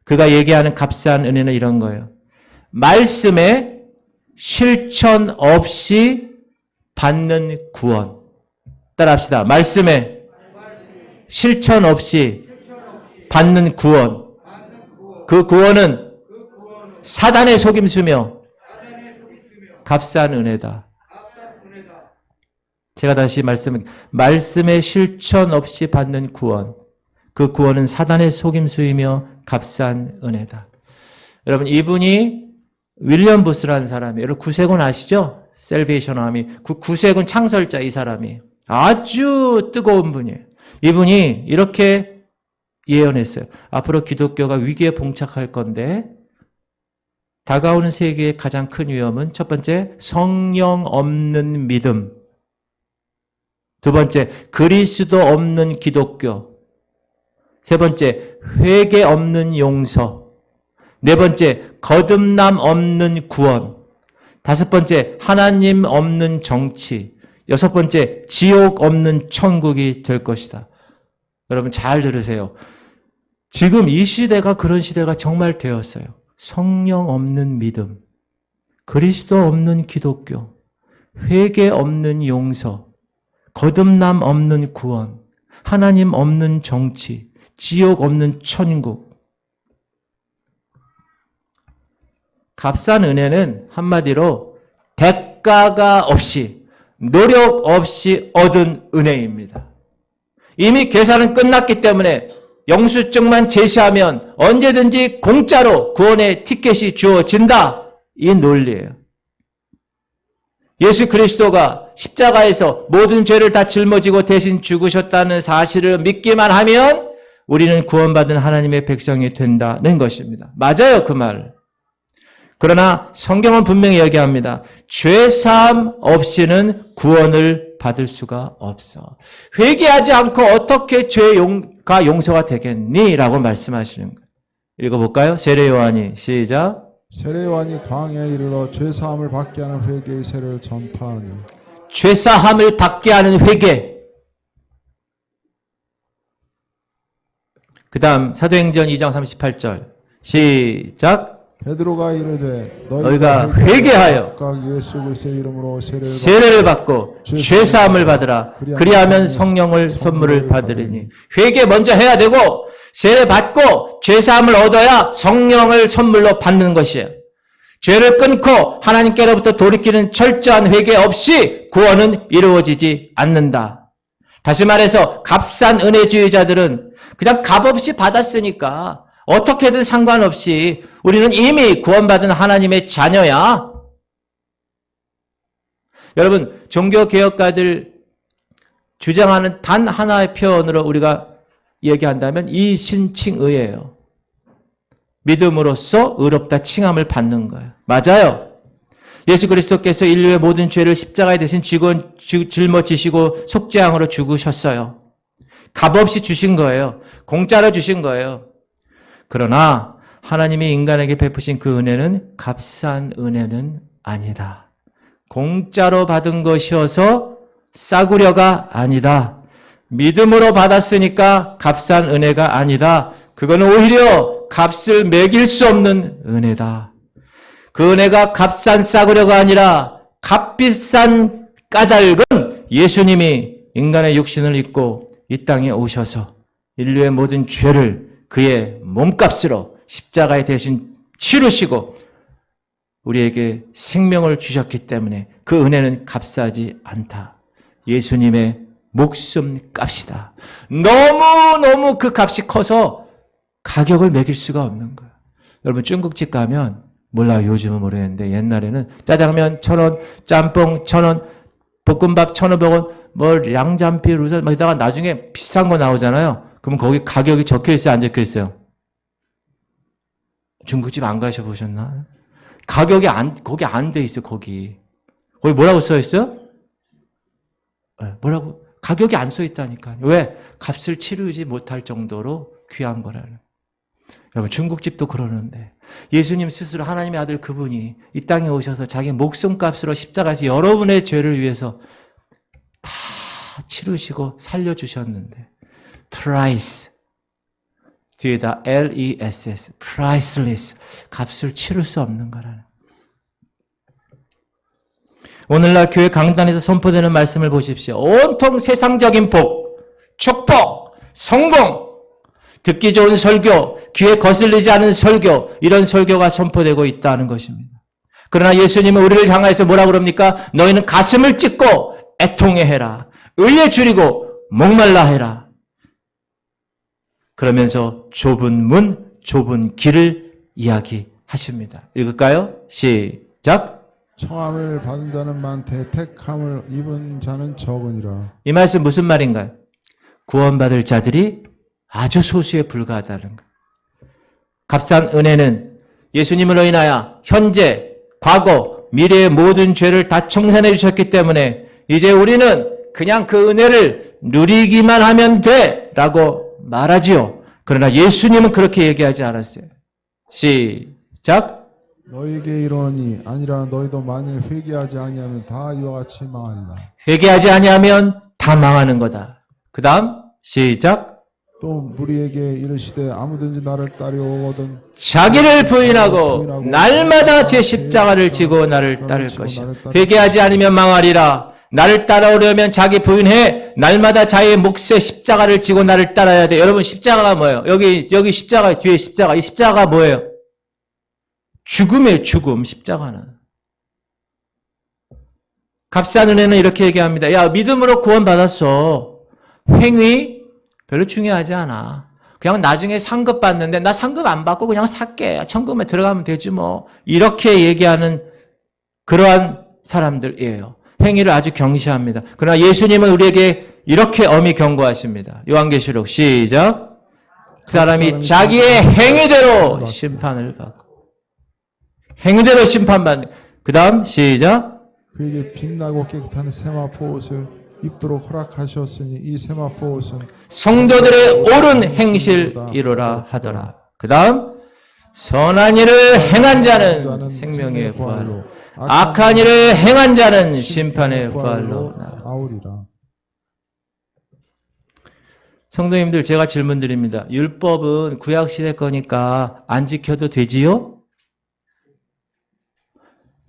그가 얘기하는 값싼 은혜는 이런 거예요. 말씀에 실천 없이 받는 구원. 따라합시다. 말씀에 실천 없이 받는 구원. 그 구원은 사단의 속임수며 값싼 은혜다. 제가 다시 말씀에 실천 없이 받는 구원. 그 구원은 사단의 속임수이며 값싼 은혜다. 여러분, 이분이 윌리엄 부스라는 사람이에요. 여러분, 구세군 아시죠? 셀베이션 아미. 구세군 창설자 이 사람이. 아주 뜨거운 분이에요. 이분이 이렇게 예언했어요. 앞으로 기독교가 위기에 봉착할 건데 다가오는 세계의 가장 큰 위험은 첫 번째, 성령 없는 믿음. 두 번째, 그리스도 없는 기독교. 세 번째, 회개 없는 용서. 네 번째, 거듭남 없는 구원. 다섯 번째, 하나님 없는 정치. 여섯 번째, 지옥 없는 천국이 될 것이다. 여러분 잘 들으세요. 지금 이 시대가 그런 시대가 정말 되었어요. 성령 없는 믿음, 그리스도 없는 기독교, 회개 없는 용서, 거듭남 없는 구원, 하나님 없는 정치, 지옥 없는 천국. 값싼 은혜는 한마디로 대가가 없이, 노력 없이 얻은 은혜입니다. 이미 계산은 끝났기 때문에 영수증만 제시하면 언제든지 공짜로 구원의 티켓이 주어진다. 이 논리예요. 예수 그리스도가 십자가에서 모든 죄를 다 짊어지고 대신 죽으셨다는 사실을 믿기만 하면 우리는 구원받은 하나님의 백성이 된다는 것입니다. 맞아요, 그 말. 그러나 성경은 분명히 얘기합니다. 죄사함 없이는 구원을 받을 수가 없어. 회개하지 않고 어떻게 죄가 용서가 되겠니? 라고 말씀하시는 거예요. 읽어볼까요? 세례 요한이 시작. 세례 요한이 광야에 이르러 죄 사함을 받게 하는 회개의 세례를 전파하니. 죄 사함을 받게 하는 회개. 그 다음 사도행전 2장 38절 시작. 베드로가 이르되 너희가 회개하여 각각 예수 그리스도의 이름으로 세례를 받고 죄 사함을 받으라. 그리하면 성령을 선물을 받으리니. 회개 먼저 해야 되고 세례 받고 죄 사함을 얻어야 성령을 선물로 받는 것이에요. 죄를 끊고 하나님께로부터 돌이키는 철저한 회개 없이 구원은 이루어지지 않는다. 다시 말해서 값싼 은혜주의자들은 그냥 값없이 받았으니까 어떻게든 상관없이 우리는 이미 구원받은 하나님의 자녀야. 여러분, 종교개혁가들 주장하는 단 하나의 표현으로 우리가 얘기한다면 이신칭의예요. 믿음으로써 의롭다 칭함을 받는 거예요. 맞아요. 예수 그리스도께서 인류의 모든 죄를 십자가에 대신 짊어지시고 속죄양으로 죽으셨어요. 값없이 주신 거예요. 공짜로 주신 거예요. 그러나 하나님이 인간에게 베푸신 그 은혜는 값싼 은혜는 아니다. 공짜로 받은 것이어서 싸구려가 아니다. 믿음으로 받았으니까 값싼 은혜가 아니다. 그거는 오히려 값을 매길 수 없는 은혜다. 그 은혜가 값싼 싸구려가 아니라 값비싼 까닭은 예수님이 인간의 육신을 입고 이 땅에 오셔서 인류의 모든 죄를 그의 몸값으로 십자가에 대신 치르시고 우리에게 생명을 주셨기 때문에 그 은혜는 값싸지 않다. 예수님의 목숨값이다. 너무너무 그 값이 커서 가격을 매길 수가 없는 거예요. 여러분 중국집 가면 몰라요. 요즘은 모르겠는데 옛날에는 짜장면 1,000원, 짬뽕 1,000원, 볶음밥 1,500원, 뭐 양잠피, 루젓 막 이다가 나중에 비싼 거 나오잖아요. 그럼 거기 가격이 적혀 있어요, 안 적혀 있어요? 중국집 안 가셔보셨나? 가격이 거기 안 돼 있어요, 거기. 거기 뭐라고 써 있어요? 뭐라고? 가격이 안 써 있다니까요. 왜? 값을 치르지 못할 정도로 귀한 거라는. 여러분, 중국집도 그러는데, 예수님 스스로 하나님의 아들 그분이 이 땅에 오셔서 자기 목숨값으로 십자가에서 여러분의 죄를 위해서 다 치르시고 살려주셨는데, price. 뒤에다 LESS, priceless. 값을 치를 수 없는 거라는. 오늘날 교회 강단에서 선포되는 말씀을 보십시오. 온통 세상적인 복, 축복, 성공, 듣기 좋은 설교, 귀에 거슬리지 않은 설교, 이런 설교가 선포되고 있다는 것입니다. 그러나 예수님은 우리를 향해서 뭐라고 그럽니까? 너희는 가슴을 찢고 애통해 해라. 의에 줄이고 목말라 해라. 그러면서 좁은 문, 좁은 길을 이야기하십니다. 읽을까요? 시작. 청함을 받은 자는 많되 택함을 입은 자는 적으니라. 이 말씀 무슨 말인가요? 구원받을 자들이 아주 소수에 불과하다는 것. 값싼 은혜는 예수님으로 인하여 현재, 과거, 미래의 모든 죄를 다 청산해 주셨기 때문에 이제 우리는 그냥 그 은혜를 누리기만 하면 돼 라고 말하지요. 그러나 예수님은 그렇게 얘기하지 않았어요. 시작. 너희에게 이르노니 아니라 너희도 만일 회개하지 아니하면 다 이와 같이 망하리라. 회개하지 아니하면 다 망하는 거다. 그 다음 시작. 또 무리에게 이르시되 아무든지 나를 따르오거든 자기를 부인하고 날마다 제 십자가를 지고 나를 따를 것이요. 회개하지 않으면 망하리라. 나를 따라오려면 자기 부인해 날마다 자기의 몫의 십자가를 지고 나를 따라야 돼. 여러분 십자가가 뭐예요? 여기 십자가 뒤에 십자가. 이 십자가가 뭐예요? 죽음이에요. 죽음. 십자가는. 값싼 은혜는 이렇게 얘기합니다. 야, 믿음으로 구원받았어. 행위 별로 중요하지 않아. 그냥 나중에 상급 받는데 나 상급 안 받고 그냥 살게. 천국에 들어가면 되지 뭐. 이렇게 얘기하는 그러한 사람들이에요. 행위를 아주 경시합니다. 그러나 예수님은 우리에게 이렇게 엄히 경고하십니다. 요한계시록 시작. 그 사람이 자기의 행위대로 심판을 받고 행위대로 심판받는. 그 다음 시작. 그에게 빛나고 깨끗한 세마포 옷을 입도록 허락하셨으니 이 세마포 옷은 성도들의 옳은 행실이로라 하더라. 그 다음 선한 일을 행한 자는 생명의 부활로 악한 일을 행한 자는 심판의 부활로 나오리라. 성도님들, 제가 질문 드립니다. 율법은 구약시대 거니까 안 지켜도 되지요?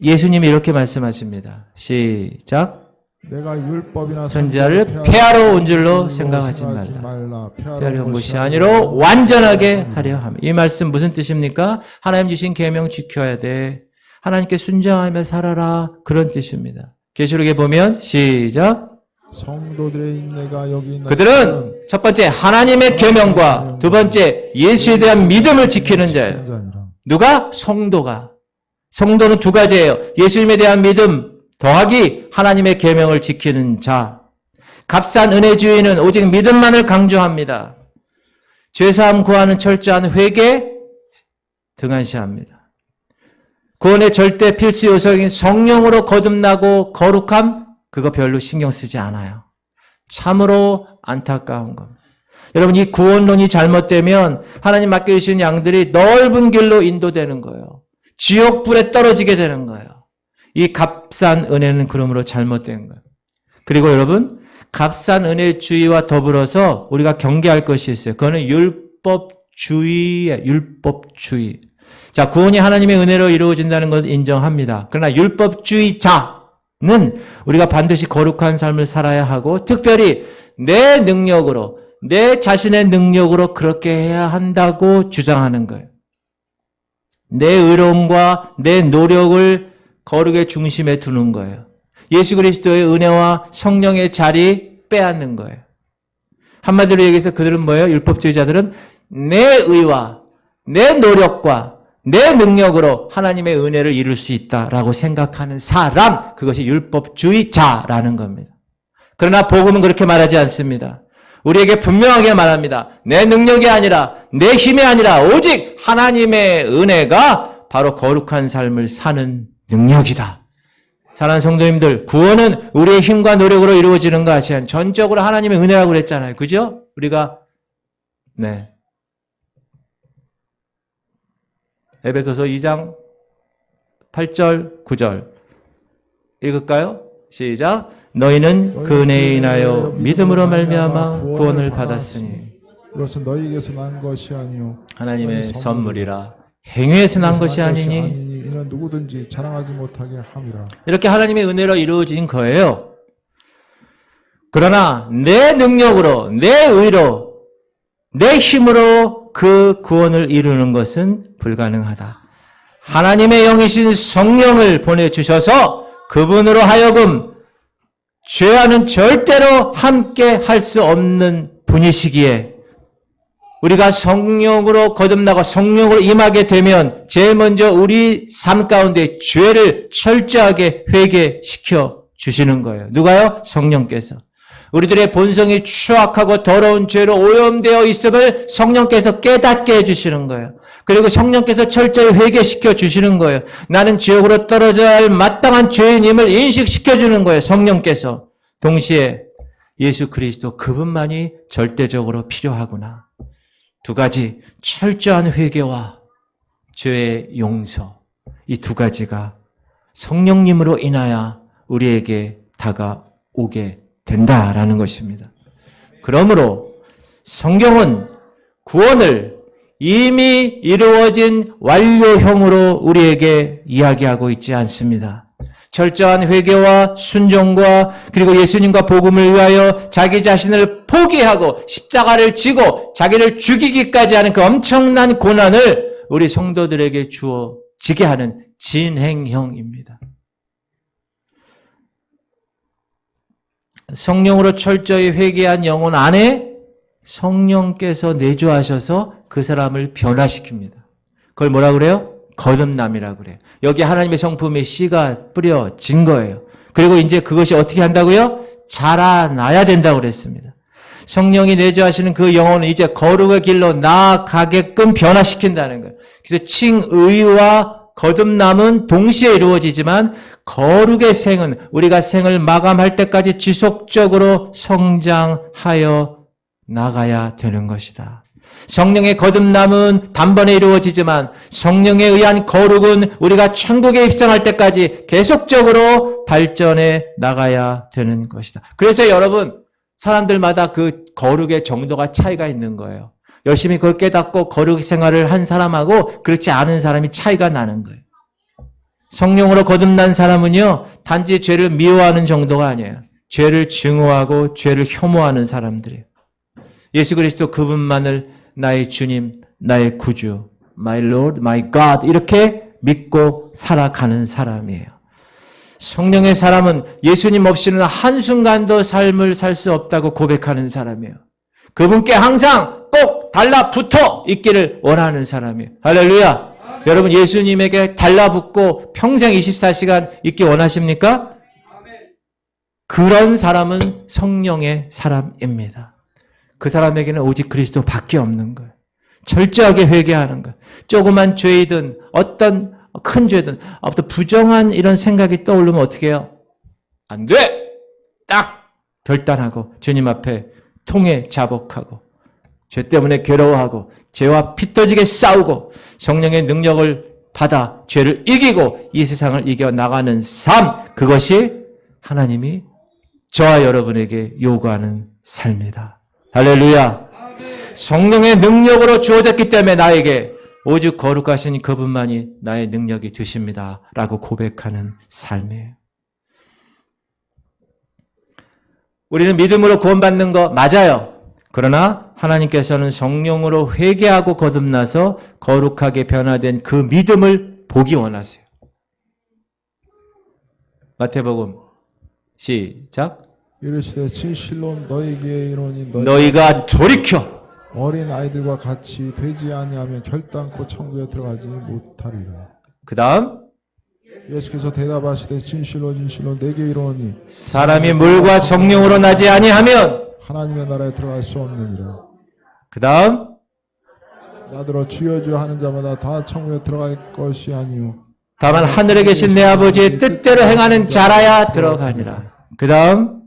예수님이 이렇게 말씀하십니다. 시작. 내가 율법이나 선지자를 폐하러 온 줄로 생각하지 말라. 폐하러 온 것이 아니라 완전하게 하려 함. 이 말씀 무슨 뜻입니까? 하나님 주신 계명 지켜야 돼. 하나님께 순종하며 살아라. 그런 뜻입니다. 계시록에 보면 시작. 성도들의 인내가 여기 있는 그들은 첫 번째 하나님의 계명과 두 번째 예수에 대한 믿음을 지키는 자예요. 누가? 성도가. 성도는 두 가지예요. 예수님에 대한 믿음 더하기 하나님의 계명을 지키는 자. 값싼 은혜주의는 오직 믿음만을 강조합니다. 죄사함 구하는 철저한 회개 등한시합니다. 구원의 절대 필수 요소인 성령으로 거듭나고 거룩함 그거 별로 신경 쓰지 않아요. 참으로 안타까운 겁니다. 여러분 이 구원론이 잘못되면 하나님 맡겨주신 양들이 넓은 길로 인도되는 거예요. 지옥불에 떨어지게 되는 거예요. 이 값싼 은혜는 그러므로 잘못된 거예요. 그리고 여러분 값싼 은혜주의와 더불어서 우리가 경계할 것이 있어요. 그거는 율법주의예요. 율법주의. 자, 구원이 하나님의 은혜로 이루어진다는 것을 인정합니다. 그러나 율법주의자는 우리가 반드시 거룩한 삶을 살아야 하고 특별히 내 능력으로 내 자신의 능력으로 그렇게 해야 한다고 주장하는 거예요. 내 의로움과 내 노력을 거룩의 중심에 두는 거예요. 예수 그리스도의 은혜와 성령의 자리 빼앗는 거예요. 한마디로 얘기해서 그들은 뭐예요? 율법주의자들은 내 의와 내 노력과 내 능력으로 하나님의 은혜를 이룰 수 있다라고 생각하는 사람, 그것이 율법주의자라는 겁니다. 그러나 복음은 그렇게 말하지 않습니다. 우리에게 분명하게 말합니다. 내 능력이 아니라 내 힘이 아니라 오직 하나님의 은혜가 바로 거룩한 삶을 사는 능력이다. 사랑하는 성도님들, 구원은 우리의 힘과 노력으로 이루어지는 것이 아니라 전적으로 하나님의 은혜라고 그랬잖아요. 그죠? 우리가 에베소서 2장 8절, 9절 읽을까요? 시작. 너희는 그 은혜에 인하여 믿음으로 말미암아 구원을 받았으니 이것은 너희에게서 난 것이 아니요 하나님의 선물이라. 행위에서 난 것이 아니니 이는 누구든지 자랑하지 못하게 함이라. 이렇게 하나님의 은혜로 이루어진 거예요. 그러나 내 능력으로, 내 의로, 내 힘으로 그 구원을 이루는 것은 불가능하다. 하나님의 영이신 성령을 보내주셔서 그분으로 하여금 죄와는 절대로 함께 할 수 없는 분이시기에 우리가 성령으로 거듭나고 성령으로 임하게 되면 제일 먼저 우리 삶 가운데 죄를 철저하게 회개시켜 주시는 거예요. 누가요? 성령께서. 우리들의 본성이 추악하고 더러운 죄로 오염되어 있음을 성령께서 깨닫게 해주시는 거예요. 그리고 성령께서 철저히 회개시켜 주시는 거예요. 나는 지옥으로 떨어져야 할 마땅한 죄인임을 인식시켜 주는 거예요. 성령께서. 동시에 예수 그리스도 그분만이 절대적으로 필요하구나. 두 가지, 철저한 회개와 죄의 용서, 이 두 가지가 성령님으로 인하여 우리에게 다가오게 된다라는 것입니다. 그러므로 성경은 구원을 이미 이루어진 완료형으로 우리에게 이야기하고 있지 않습니다. 철저한 회개와 순종과 그리고 예수님과 복음을 위하여 자기 자신을 포기하고 십자가를 지고 자기를 죽이기까지 하는 그 엄청난 고난을 우리 성도들에게 주어지게 하는 진행형입니다. 성령으로 철저히 회개한 영혼 안에 성령께서 내주하셔서 그 사람을 변화시킵니다. 그걸 뭐라 그래요? 거듭남이라고 그래요. 여기 하나님의 성품의 씨가 뿌려진 거예요. 그리고 이제 그것이 어떻게 한다고요? 자라나야 된다고 그랬습니다. 성령이 내주하시는 그 영혼은 이제 거룩의 길로 나아가게끔 변화시킨다는 거예요. 그래서 칭의와 거듭남은 동시에 이루어지지만 거룩의 생은 우리가 생을 마감할 때까지 지속적으로 성장하여 나가야 되는 것이다. 성령의 거듭남은 단번에 이루어지지만 성령에 의한 거룩은 우리가 천국에 입성할 때까지 계속적으로 발전해 나가야 되는 것이다. 그래서 여러분, 사람들마다 그 거룩의 정도가 차이가 있는 거예요. 열심히 그걸 깨닫고 거룩 생활을 한 사람하고 그렇지 않은 사람이 차이가 나는 거예요. 성령으로 거듭난 사람은요, 단지 죄를 미워하는 정도가 아니에요. 죄를 증오하고 죄를 혐오하는 사람들이에요. 예수 그리스도 그분만을 나의 주님, 나의 구주, my Lord, my God 이렇게 믿고 살아가는 사람이에요. 성령의 사람은 예수님 없이는 한순간도 삶을 살 수 없다고 고백하는 사람이에요. 그분께 항상 꼭 달라붙어 있기를 원하는 사람이에요. 할렐루야. 여러분 예수님에게 달라붙고 평생 24시간 있기 원하십니까? 그런 사람은 성령의 사람입니다. 그 사람에게는 오직 그리스도밖에 없는 거예요. 철저하게 회개하는 거예요. 조그만 죄이든 어떤 큰 죄든 어떤 부정한 이런 생각이 떠오르면 어떻게 해요? 안 돼! 딱 결단하고 주님 앞에 통해 자복하고 죄 때문에 괴로워하고 죄와 피 터지게 싸우고 성령의 능력을 받아 죄를 이기고 이 세상을 이겨나가는 삶, 그것이 하나님이 저와 여러분에게 요구하는 삶이다. 할렐루야. 성령의 능력으로 주어졌기 때문에 나에게 오직 거룩하신 그분만이 나의 능력이 되십니다. 라고 고백하는 삶이에요. 우리는 믿음으로 구원받는 거 맞아요. 그러나 하나님께서는 성령으로 회개하고 거듭나서 거룩하게 변화된 그 믿음을 보기 원하세요. 마태복음 시작. 이르시되 진실로 너희에게 이르노니 너희가 돌이켜 어린 아이들과 같이 되지 아니하면 결단코 천국에 들어가지 못하리라. 그 다음 예수께서 대답하시되 진실로 진실로 내게 이르노니 사람이 물과 성령으로 나지 아니하면 하나님의 나라에 들어갈 수 없느니라. 그 다음 나더러 주여 주여 하는 자마다 다 천국에 들어갈 것이 아니요 다만 하늘에 계신 내 아버지의 뜻대로 행하는 자라야 들어가니라. 그 다음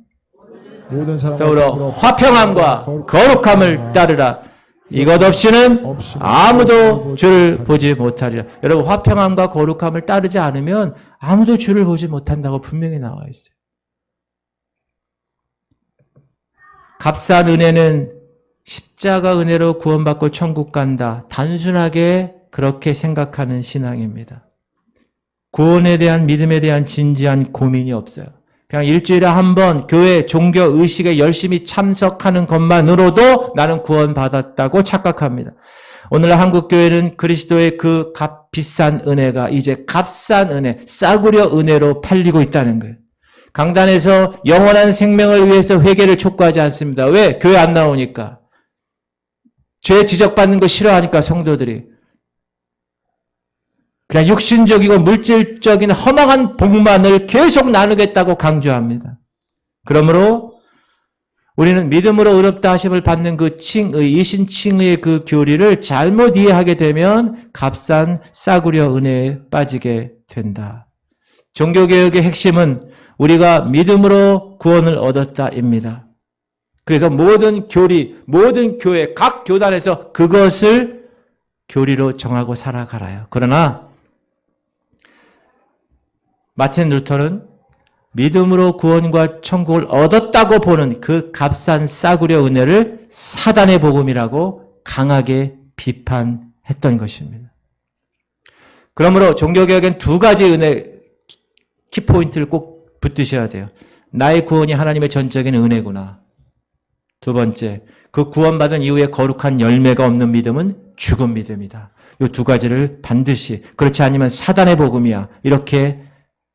모든 사람과 더불어 화평함과 거룩함을 따르라. 이것 없이는 아무도 주를 보지 못하리라. 여러분, 화평함과 거룩함을 따르지 않으면 아무도 주를 보지 못한다고 분명히 나와 있어요. 값싼 은혜는 십자가 은혜로 구원받고 천국 간다. 단순하게 그렇게 생각하는 신앙입니다. 구원에 대한 믿음에 대한 진지한 고민이 없어요. 그냥 일주일에 한 번 교회 종교 의식에 열심히 참석하는 것만으로도 나는 구원받았다고 착각합니다. 오늘날 한국 교회는 그리스도의 그 비싼 은혜가 이제 값싼 은혜, 싸구려 은혜로 팔리고 있다는 거예요. 강단에서 영원한 생명을 위해서 회개를 촉구하지 않습니다. 왜? 교회 안 나오니까. 죄 지적받는 거 싫어하니까 성도들이. 그냥 육신적이고 물질적인 허망한 복만을 계속 나누겠다고 강조합니다. 그러므로 우리는 믿음으로 의롭다 하심을 받는 그 칭의, 이신칭의의 그 교리를 잘못 이해하게 되면 값싼 싸구려 은혜에 빠지게 된다. 종교개혁의 핵심은 우리가 믿음으로 구원을 얻었다입니다. 그래서 모든 교리, 모든 교회, 각 교단에서 그것을 교리로 정하고 살아가라요. 그러나 마틴 루터는 믿음으로 구원과 천국을 얻었다고 보는 그 값싼 싸구려 은혜를 사단의 복음이라고 강하게 비판했던 것입니다. 그러므로 종교개혁엔 두 가지 은혜 키포인트를 꼭 붙드셔야 돼요. 나의 구원이 하나님의 전적인 은혜구나. 두 번째, 그 구원받은 이후에 거룩한 열매가 없는 믿음은 죽은 믿음이다. 이 두 가지를 반드시, 그렇지 않으면 사단의 복음이야. 이렇게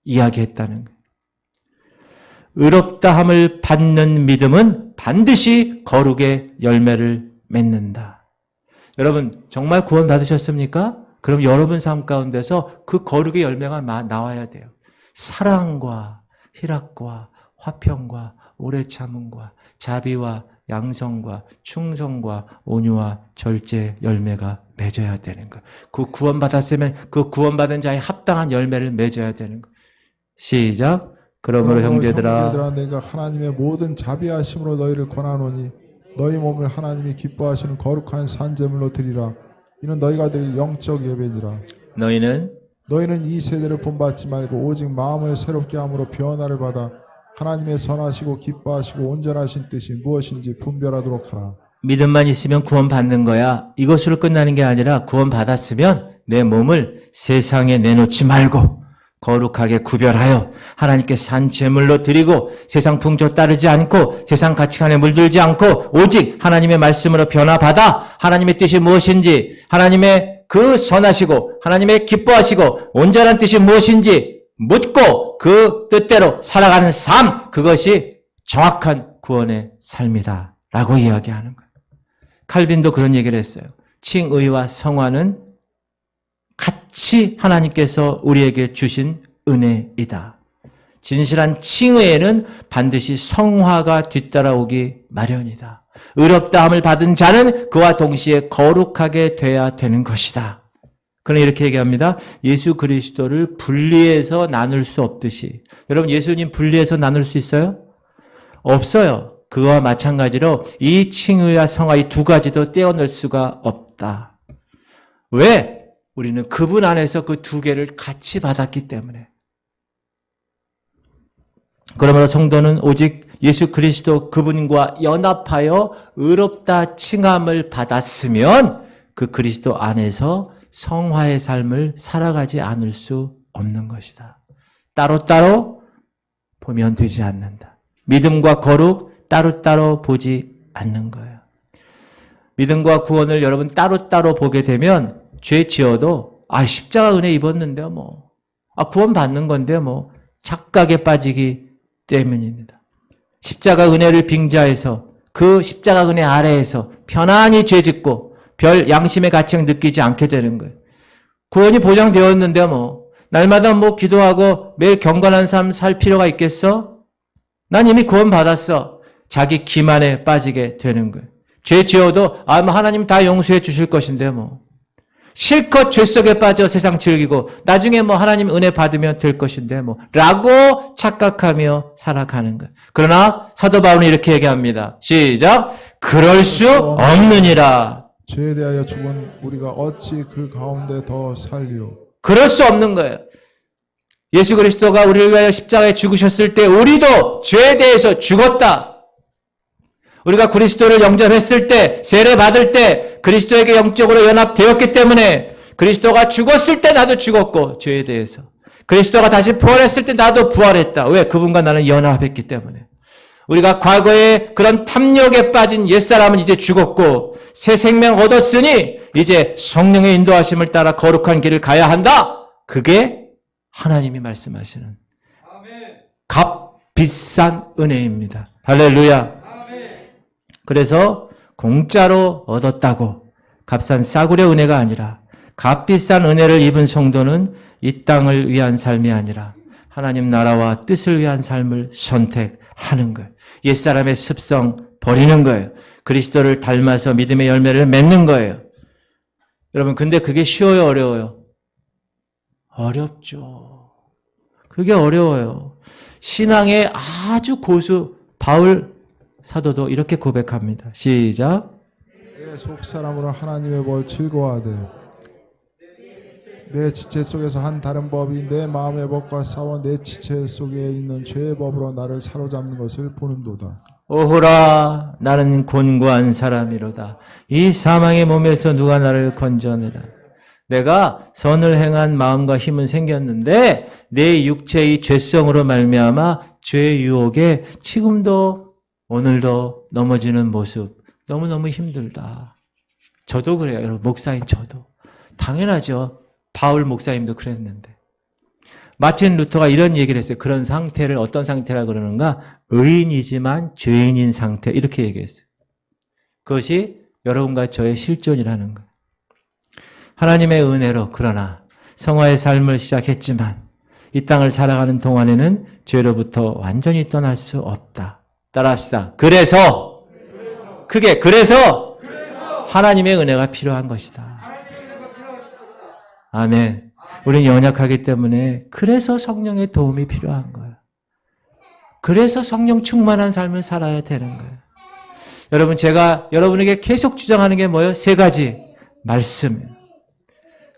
이야기했다는 거예요. 의롭다함을 받는 믿음은 반드시 거룩의 열매를 맺는다. 여러분, 정말 구원 받으셨습니까? 그럼 여러분 삶 가운데서 그 거룩의 열매가 나와야 돼요. 사랑과 희락과 화평과 오래 참음과 자비와 양성과 충성과 온유와 절제 열매가 맺어야 되는 거예요. 그 구원받았으면 그 구원받은 자의 합당한 열매를 맺어야 되는 거예요. 시작. 그러므로 형제들아 내가 하나님의 모든 자비하심으로 너희를 권하노니 너희 몸을 하나님이 기뻐하시는 거룩한 산제물로 드리라. 이는 너희가 드릴 영적 예배니라. 너희는 이 세대를 본받지 말고 오직 마음을 새롭게 함으로 변화를 받아 하나님의 선하시고 기뻐하시고 온전하신 뜻이 무엇인지 분별하도록 하라. 믿음만 있으면 구원받는 거야. 이것으로 끝나는 게 아니라 구원받았으면 내 몸을 세상에 내놓지 말고 거룩하게 구별하여 하나님께 산 제물로 드리고 세상 풍조 따르지 않고 세상 가치관에 물들지 않고 오직 하나님의 말씀으로 변화받아 하나님의 뜻이 무엇인지 하나님의 그 선하시고 하나님의 기뻐하시고 온전한 뜻이 무엇인지 묻고 그 뜻대로 살아가는 삶, 그것이 정확한 구원의 삶이다 라고 이야기하는 거예요. 칼빈도 그런 얘기를 했어요. 칭의와 성화는 같이 하나님께서 우리에게 주신 은혜이다. 진실한 칭의에는 반드시 성화가 뒤따라오기 마련이다. 의롭다함을 받은 자는 그와 동시에 거룩하게 돼야 되는 것이다. 그는 이렇게 얘기합니다. 예수 그리스도를 분리해서 나눌 수 없듯이. 여러분, 예수님 분리해서 나눌 수 있어요? 없어요. 그와 마찬가지로 이 칭의와 성화 이 두 가지도 떼어낼 수가 없다. 왜? 우리는 그분 안에서 그 두 개를 같이 받았기 때문에. 그러므로 성도는 오직 예수 그리스도 그분과 연합하여 의롭다 칭함을 받았으면 그 그리스도 안에서 성화의 삶을 살아가지 않을 수 없는 것이다. 따로따로 보면 되지 않는다. 믿음과 거룩 따로따로 보지 않는 거예요. 믿음과 구원을 여러분 따로따로 보게 되면 죄 지어도 십자가 은혜 입었는데 구원 받는 건데 착각에 빠지기 때문입니다. 십자가 은혜를 빙자해서 그 십자가 은혜 아래에서 편안히 죄 짓고 별 양심의 가책 느끼지 않게 되는 거예요. 구원이 보장되었는데 날마다 기도하고 매일 경건한 삶 살 필요가 있겠어? 난 이미 구원 받았어. 자기 기만에 빠지게 되는 거예요. 죄 지어도 뭐 하나님 다 용서해 주실 것인데 뭐. 실컷 죄 속에 빠져 세상 즐기고 나중에 뭐 하나님 은혜 받으면 될 것인데 뭐 라고 착각하며 살아가는 거예요. 그러나 사도 바울은 이렇게 얘기합니다. 시작. 그럴 수 없느니라. 죄에 대하여 죽은 우리가 어찌 그 가운데 더 살리오. 그럴 수 없는 거예요. 예수 그리스도가 우리를 위하여 십자가에 죽으셨을 때 우리도 죄에 대해서 죽었다. 우리가 그리스도를 영접했을 때, 세례 받을 때 그리스도에게 영적으로 연합되었기 때문에 그리스도가 죽었을 때 나도 죽었고 죄에 대해서. 그리스도가 다시 부활했을 때 나도 부활했다. 왜? 그분과 나는 연합했기 때문에. 우리가 과거에 그런 탐욕에 빠진 옛사람은 이제 죽었고 새 생명 얻었으니 이제 성령의 인도하심을 따라 거룩한 길을 가야 한다. 그게 하나님이 말씀하시는 값비싼 은혜입니다. 할렐루야. 그래서 공짜로 얻었다고 값싼 싸구려 은혜가 아니라 값비싼 은혜를 입은 성도는 이 땅을 위한 삶이 아니라 하나님 나라와 뜻을 위한 삶을 선택하는 거예요. 옛사람의 습성 버리는 거예요. 그리스도를 닮아서 믿음의 열매를 맺는 거예요. 여러분 근데 그게 쉬워요, 어려워요? 어렵죠. 그게 어려워요. 신앙의 아주 고수 바울 사도도 이렇게 고백합니다. 시작. 내 속사람으로 하나님의 벌 즐거워하되 내 지체 속에서 한 다른 법이 내 마음의 법과 싸워 내 지체 속에 있는 죄의 법으로 나를 사로잡는 것을 보는도다. 오호라 나는 곤고한 사람이로다. 이 사망의 몸에서 누가 나를 건져내라. 내가 선을 행한 마음과 힘은 생겼는데 내 육체의 죄성으로 말미암아 죄의 유혹에 지금도 오늘도 넘어지는 모습 너무너무 힘들다. 저도 그래요. 여러분 목사인 저도. 당연하죠. 바울 목사님도 그랬는데. 마틴 루터가 이런 얘기를 했어요. 그런 상태를 어떤 상태라 그러는가? 의인이지만 죄인인 상태 이렇게 얘기했어요. 그것이 여러분과 저의 실존이라는 거예요. 하나님의 은혜로 그러나 성화의 삶을 시작했지만 이 땅을 살아가는 동안에는 죄로부터 완전히 떠날 수 없다. 따라합시다. 그래서 하나님의 은혜가 필요한 것이다. 아멘. 우리는 연약하기 때문에 그래서 성령의 도움이 필요한 거예요. 그래서 성령 충만한 삶을 살아야 되는 거예요. 여러분 제가 여러분에게 계속 주장하는 게 뭐예요? 세 가지 말씀.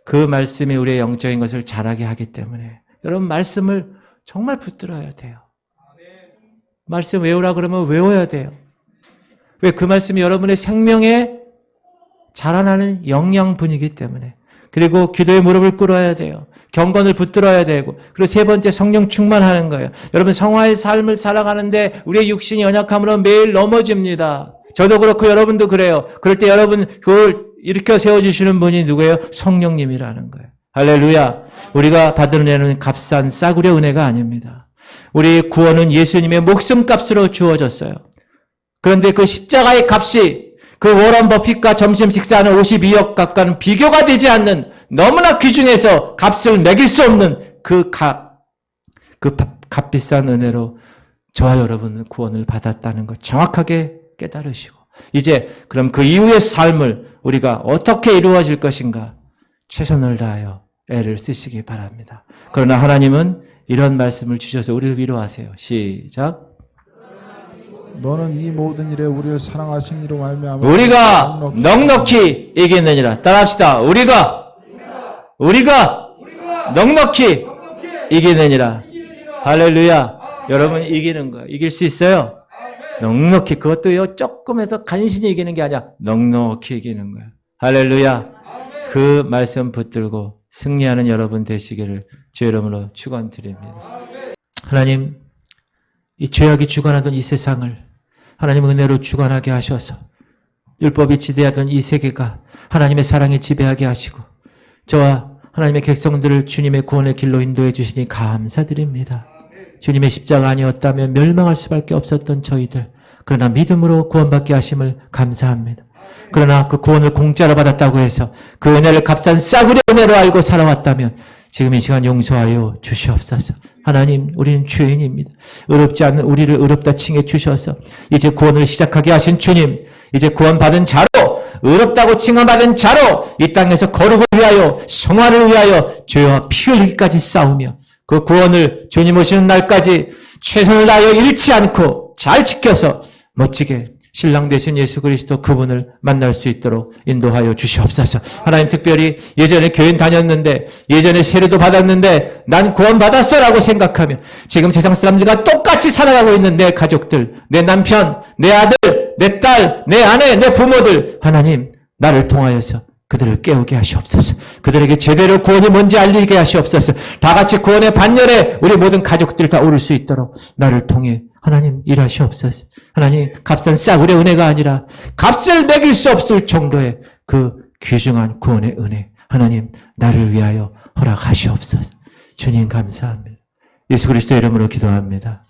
그 말씀이 우리의 영적인 것을 자라게 하기 때문에 여러분 말씀을 정말 붙들어야 돼요. 말씀 외우라 그러면 외워야 돼요. 왜? 그 말씀이 여러분의 생명에 자라나는 영양분이기 때문에. 그리고 기도의 무릎을 꿇어야 돼요. 경건을 붙들어야 되고. 그리고 세 번째 성령 충만하는 거예요. 여러분 성화의 삶을 살아가는데 우리의 육신이 연약함으로 매일 넘어집니다. 저도 그렇고 여러분도 그래요. 그럴 때 여러분 그걸 일으켜 세워주시는 분이 누구예요? 성령님이라는 거예요. 할렐루야. 우리가 받은 은혜는 값싼 싸구려 은혜가 아닙니다. 우리 구원은 예수님의 목숨값으로 주어졌어요. 그런데 그 십자가의 값이 그 워런 버핏과 점심 식사하는 52억 값과는 비교가 되지 않는 너무나 귀중해서 값을 매길 수 없는 그 값비싼 은혜로 저와 여러분은 구원을 받았다는 것 정확하게 깨달으시고 이제 그럼 그 이후의 삶을 우리가 어떻게 이루어질 것인가 최선을 다하여 애를 쓰시기 바랍니다. 그러나 하나님은 이런 말씀을 주셔서 우리를 위로하세요. 시작. 너는 이 모든 일에 우리를 사랑하신 이로 말미암아 우리가 넉넉히 이기느니라. 따라합시다. 우리가 넉넉히 이기느니라. 할렐루야. 여러분 이기는 거예요. 이길 수 있어요? 넉넉히. 그것도요 조금 해서 간신히 이기는 게 아니라 넉넉히 이기는 거예요. 할렐루야. 그 말씀 붙들고 승리하는 여러분 되시기를 주의 이름으로 축원드립니다. 하나님, 이 죄악이 주관하던 이 세상을 하나님 은혜로 주관하게 하셔서 율법이 지배하던 이 세계가 하나님의 사랑이 지배하게 하시고 저와 하나님의 백성들을 주님의 구원의 길로 인도해 주시니 감사드립니다. 주님의 십자가 아니었다면 멸망할 수밖에 없었던 저희들, 그러나 믿음으로 구원받게 하심을 감사합니다. 그러나 그 구원을 공짜로 받았다고 해서 그 은혜를 값싼 싸구려 은혜로 알고 살아왔다면 지금 이 시간 용서하여 주시옵소서. 하나님, 우리는 죄인입니다. 의롭지 않은 우리를 의롭다 칭해 주셔서 이제 구원을 시작하게 하신 주님, 이제 구원받은 자로, 의롭다고 칭함받은 자로 이 땅에서 거룩을 위하여, 성화를 위하여 죄와 피 흘리기까지 싸우며 그 구원을 주님 오시는 날까지 최선을 다하여 잃지 않고 잘 지켜서 멋지게 신랑 되신 예수 그리스도 그분을 만날 수 있도록 인도하여 주시옵소서. 하나님, 특별히 예전에 교회 다녔는데, 예전에 세례도 받았는데 난 구원받았어라고 생각하며 지금 세상 사람들과 똑같이 살아가고 있는 내 가족들, 내 남편, 내 아들, 내 딸, 내 아내, 내 부모들, 하나님 나를 통하여서 그들을 깨우게 하시옵소서. 그들에게 제대로 구원이 뭔지 알리게 하시옵소서. 다 같이 구원의 반열에 우리 모든 가족들 다 오를 수 있도록 나를 통해 하나님 일하시옵소서. 하나님, 값싼 싸구려 은혜가 아니라 값을 매길 수 없을 정도의 그 귀중한 구원의 은혜, 하나님 나를 위하여 허락하시옵소서. 주님 감사합니다. 예수 그리스도의 이름으로 기도합니다.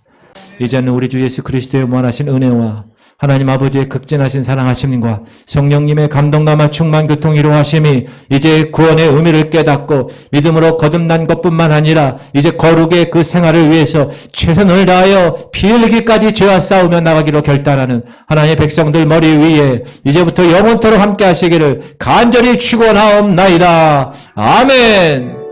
이제는 우리 주 예수 그리스도의 무한하신 은혜와 하나님 아버지의 극진하신 사랑하심과 성령님의 감동감화 충만 교통 이루하심이 이제 구원의 의미를 깨닫고 믿음으로 거듭난 것뿐만 아니라 이제 거룩의 그 생활을 위해서 최선을 다하여 피 흘리기까지 죄와 싸우며 나가기로 결단하는 하나님의 백성들 머리 위에 이제부터 영원토록 함께 하시기를 간절히 축원하옵나이다. 아멘.